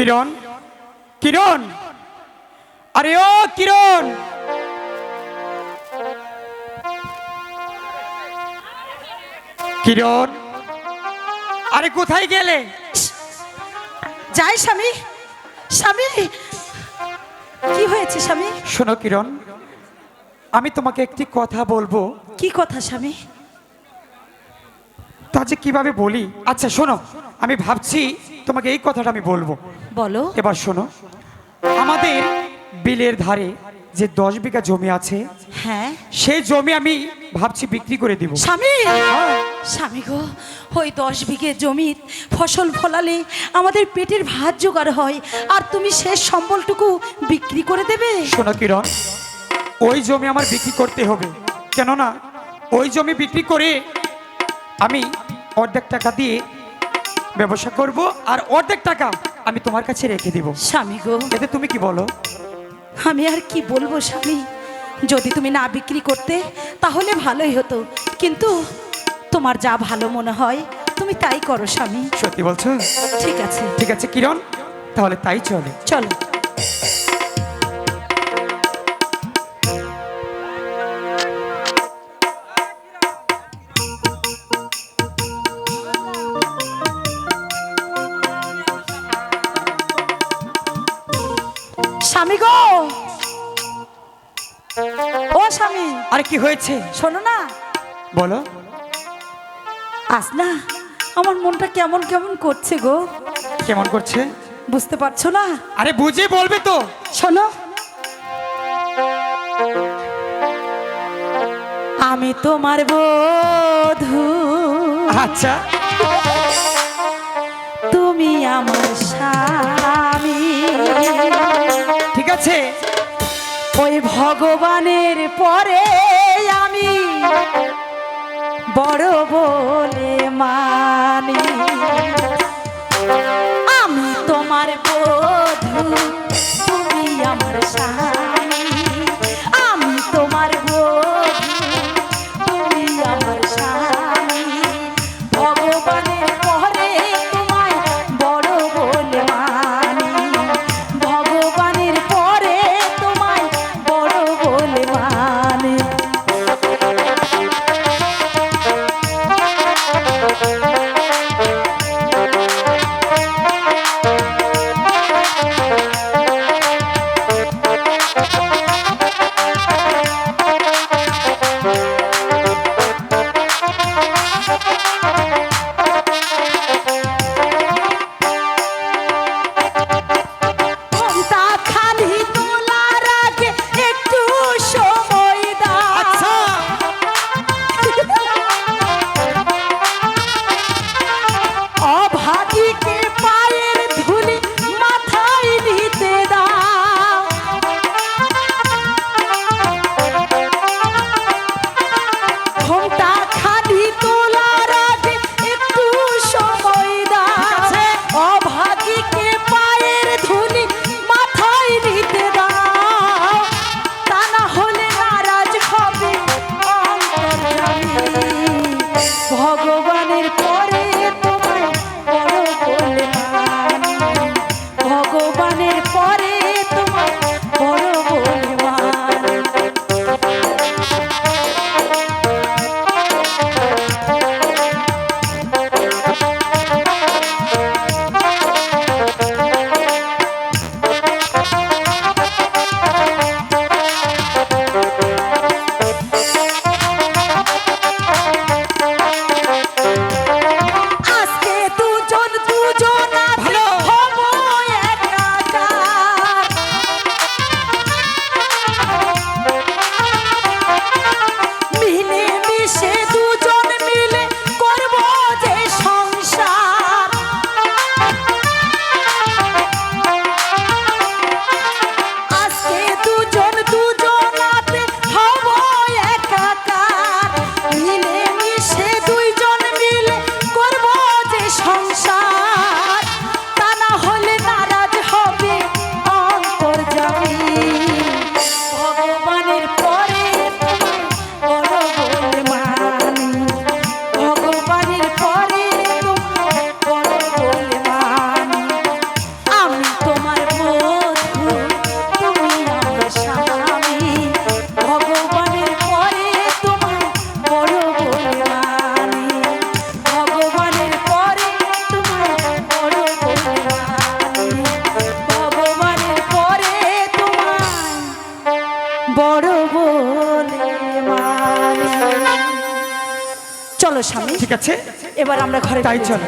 কিরণ, কিরণ, আরে ও কিরণ, কিরণ, আরে কোথায় গেলে? যাই স্বামী, স্বামী কি হয়েছে স্বামী? শোনো কিরণ, আমি তোমাকে একটি কথা বলবো। কি কথা স্বামী? তা যে কিভাবে বলি। আচ্ছা শোনো, আমি ভাবছি তোমাকে এই কথাটা আমি বলবো। বলো। এবার শোনো, আমাদের বিলের ধারে যে 10 বিঘা জমি আছে, হ্যাঁ সেই জমি আমি ভাবছি বিক্রি করে দিব। স্বামী, স্বামী গো, ওই 10 বিঘে জমি ফসল ফলালে আমাদের পেটের ভাত জোগাড় হয়, আর তুমি শেষ সম্বলটুকু বিক্রি করে দেবে? শোনো কিরণ, ওই জমি আমার বিক্রি করতে হবে। কেননা ওই জমি বিক্রি করে আমি অর্ধেক টাকা দিয়ে ব্যবসা করব, আর অর্ধেক টাকা আমি তোমার কাছে রেখে দিব। স্বামী গো, এতে তুমি কি বলো? আমি আর কি বলবো স্বামী, যদি তুমি না বিক্রি করতে তাহলে ভালোই হতো, কিন্তু তোমার যা ভালো মনে হয় তুমি তাই করো স্বামী। সত্যি বলছো? ঠিক আছে, ঠিক আছে কিরণ, তাহলে তাই চলে। চলো। স্বামী গো, ও স্বামী, আরে কি হয়েছে শোনো না, বলো। আজ না আমার মনটা কেমন কেমন করছে গো। কেমন করছে? বুঝতে পারছো না? আরে বুঝে বলবে তো। শোনো, আমি তোমার বধূ, আচ্ছা তুমি আমার স্বামী, ঠিক আছে। ওই ভগবানের পরে আমি বড় বলে মানি। আমি তোমার বধূ, তুমি আমার স্বামী, আমি তোমার বধূ, তুমি আমার স্বামী, ভগবানের পরে তোমায় বড় বলে মানি, ভগবানের পরে তোমায় বড় বলে মানি। ঘোমটা খালি তোলার আগে একটু সময় দাও। আচ্ছা অভাগীকে পায়ের ধুলি মাথায় নিতে দাও। ঘোমটা খালি তোলার আগে একটু সময় দাও। অভাগীকে পায়ের ধুলি মাথায় নিতে দাও, তা না হলে নারাজ হবে অন্তর্যামী। ভগবানের পরে তোমায় বড় বলে মানি, ভগবানের পরে তোমায় বড় বলে মানি। বড় বলে মানে। চলো স্বামী, ঠিক আছে, এবার আমরা ঘরে তাই ফিরে যাই। চলো।